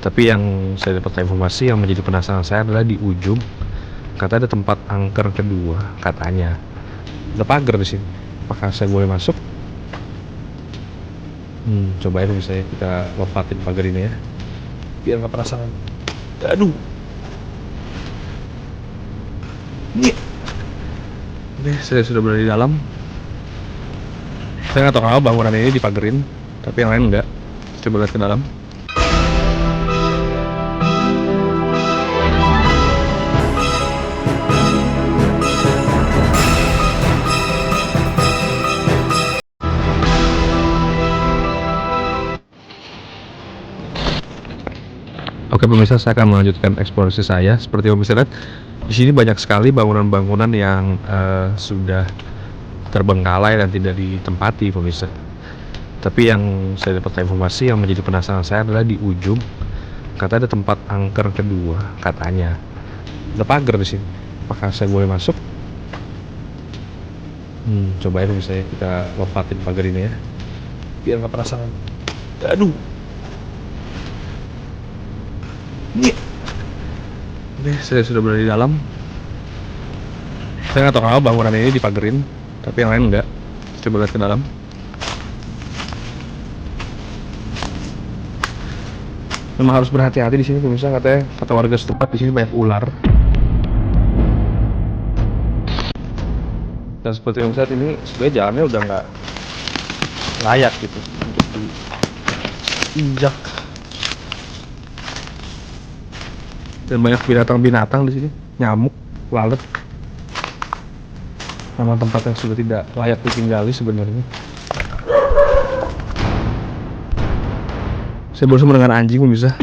Tapi yang saya dapat informasi yang menjadi penasaran saya adalah di ujung kata ada tempat angker kedua katanya. Ada pagar di sini. Apakah saya boleh masuk? Cobain bisa ya kita lompatin pagar ini ya. Biar nggak penasaran. Aduh. Nih. Oke, saya sudah berada di dalam. Saya nggak tahu kenapa bangunan ini dipagerin, tapi yang lain enggak. Coba lihat ke dalam. Oke pemirsa, saya akan melanjutkan eksplorasi saya. Seperti yang bisa lihat, di sini banyak sekali bangunan-bangunan yang sudah terbengkalai dan tidak ditempati pemirsa. Tapi yang saya dapat informasi yang menjadi penasaran saya adalah di ujung kata ada tempat angker kedua katanya. Ada pagar di sini. Apakah saya boleh masuk? Cobain bisa ya kita lompatin pagar ini ya. Biar nggak penasaran. Aduh. Nih. Oke, saya sudah berada di dalam. Saya nggak tahu kenapa bangunan ini dipagerin, tapi yang lain enggak. Coba lihat ke dalam. Memang harus berhati-hati di sini pemirsa, katanya kata warga setempat di sini banyak ular. Dan seperti yang saat ini sebenarnya jalannya udah nggak layak gitu untuk diinjak. Dan banyak binatang-binatang di sini, nyamuk, lalat. Memang tempat yang sudah tidak layak ditinggali sebenarnya. Saya baru mendengar anjing pemirsa.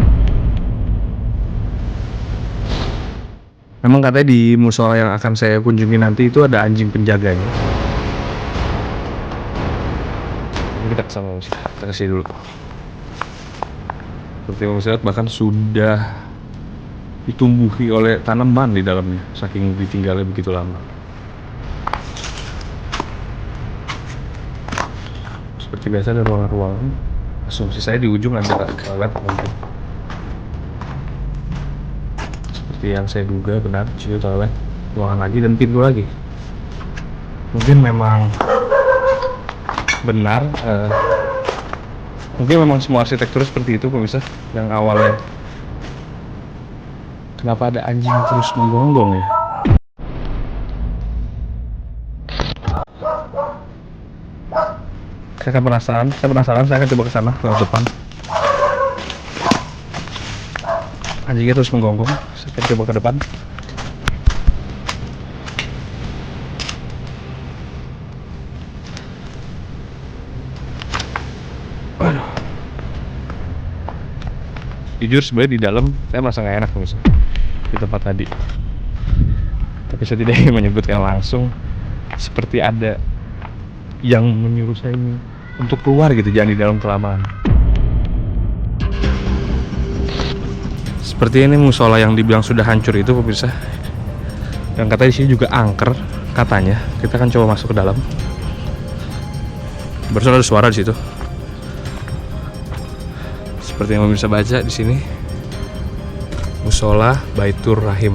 Memang katanya di musola yang akan saya kunjungi nanti itu ada anjing penjaganya. Kita kesana, kita kasih dulu. Seperti yang bisa lihat bahkan sudah ditumbuhi oleh tanaman di dalamnya, saking ditinggalnya begitu lama. Seperti biasa ada ruangan-ruangan. Asumsi saya di ujung ada toilet mungkin. Seperti yang saya duga benar, di situ toilet, ruangan lagi dan pintu lagi. Mungkin memang benar, mungkin memang semua arsitektur seperti itu pemirsa. Yang awalnya kenapa ada anjing terus menggonggong ya? Saya penasaran, saya akan coba ke sana, ke depan. Anjingnya terus menggonggong, saya akan coba ke depan. Waduh. Jujur sebenarnya di dalam saya merasa nggak enak pemirsa di tempat tadi. Tapi saya tidak ingin menyebutkan langsung, seperti ada yang menyuruh saya untuk keluar gitu, jangan di dalam kelamaan. Seperti ini musola yang dibilang sudah hancur itu pemirsa. Dan katanya di sini juga angker katanya. Kita akan coba masuk ke dalam. Barusan ada suara di situ. Seperti yang pemirsa baca di sini, musola Baitur Rahim.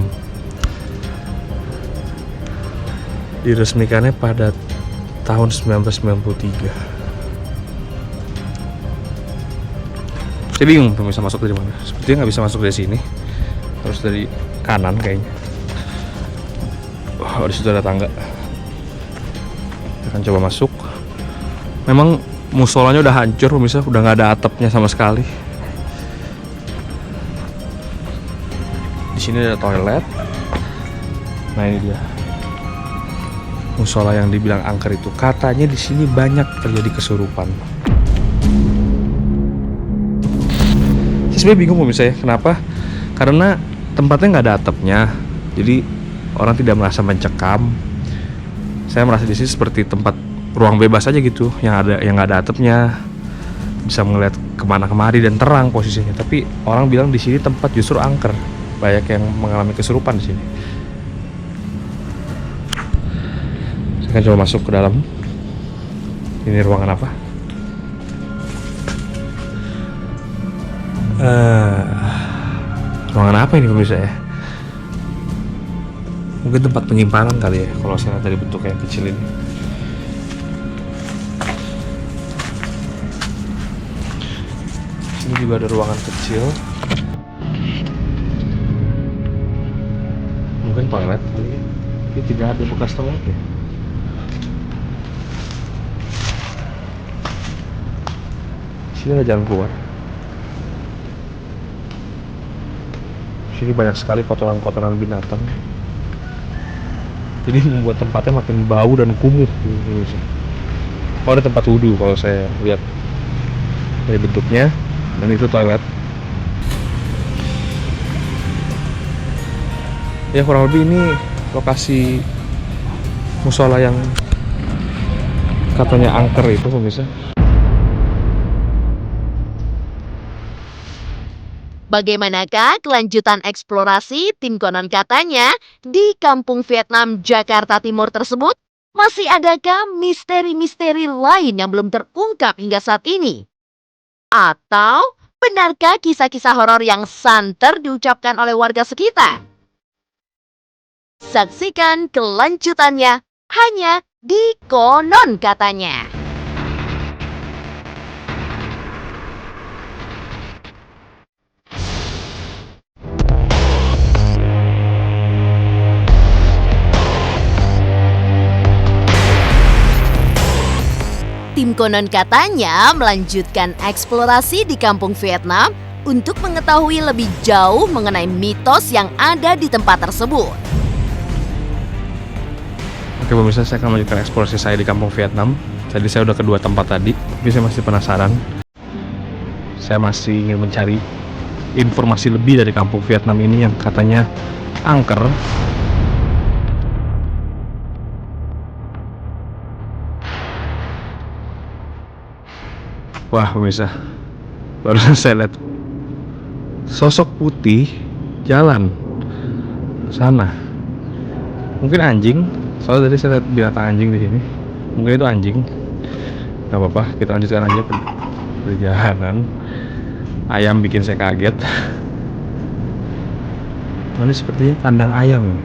Diresmikannya pada tahun 1993. Saya bingung pemirsa masuk dari mana. Sepertinya nggak bisa masuk dari sini. Harus dari kanan kayaknya. Wah, di situ ada tangga. Kita akan coba masuk. Memang musolanya udah hancur pemirsa, udah nggak ada atapnya sama sekali. Di sini ada toilet. Nah ini dia. Musola yang dibilang angker itu, katanya di sini banyak terjadi kesurupan. Saya sebenarnya bingung pemirsa ya, kenapa? Karena tempatnya nggak ada atapnya, jadi orang tidak merasa mencekam. Saya merasa di sini seperti tempat ruang bebas aja gitu, yang nggak ada atapnya, bisa melihat kemana kemari dan terang posisinya. Tapi orang bilang di sini tempat justru angker, banyak yang mengalami kesurupan di sini. Saya akan coba masuk ke dalam. Ini ruangan apa? Ruangan apa ini pemirsa ya? Mungkin tempat penyimpanan kali ya, kalau saya lihat dari bentuknya yang kecil ini. Sini juga ada ruangan kecil. Mungkin toilet kali ya. Ini tidak ada bekas toilet ya. Sini ada jalan keluar. Sini banyak sekali kotoran-kotoran binatang. Jadi membuat tempatnya makin bau dan kumuh gitu. Oh, ada tempat wudhu kalau saya lihat dari bentuknya, dan itu toilet. Ya kurang lebih ini lokasi musola yang katanya angker itu pemirsa. Bagaimanakah kelanjutan eksplorasi tim konon katanya di kampung Vietnam, Jakarta Timur tersebut? Masih adakah misteri-misteri lain yang belum terungkap hingga saat ini? Atau benarkah kisah-kisah horor yang santer diucapkan oleh warga sekitar? Saksikan kelanjutannya hanya di Konon Katanya. Tim Konon Katanya melanjutkan eksplorasi di kampung Vietnam untuk mengetahui lebih jauh mengenai mitos yang ada di tempat tersebut. Oke pemirsa, saya akan melanjutkan eksplorasi saya di kampung Vietnam. Tadi saya udah ke 2 tempat tadi, tapi saya masih penasaran. Saya masih ingin mencari informasi lebih dari kampung Vietnam ini yang katanya angker. Wah pemirsa, baru saya lihat sosok putih jalan sana. Mungkin anjing, soalnya tadi saya lihat binatang anjing di sini. Mungkin itu anjing. Gak apa-apa, kita lanjutkan aja perjalanan. Ayam bikin saya kaget. Ini sepertinya kandang ayam.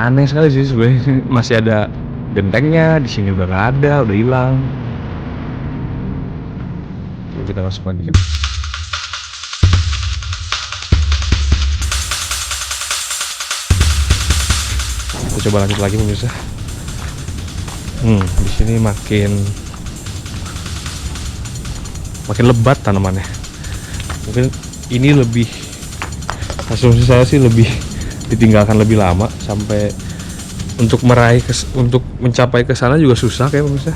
Aneh sekali sih sebenarnya. Masih ada gentengnya, di sini udah nggak ada, udah hilang. Kita masuk lagi. Kita coba lanjut lagi pemirsa. Di sini makin lebat tanamannya. Mungkin ini lebih, asumsi saya sih lebih ditinggalkan lebih lama, sampai untuk mencapai ke sana juga susah kayak pemirsa.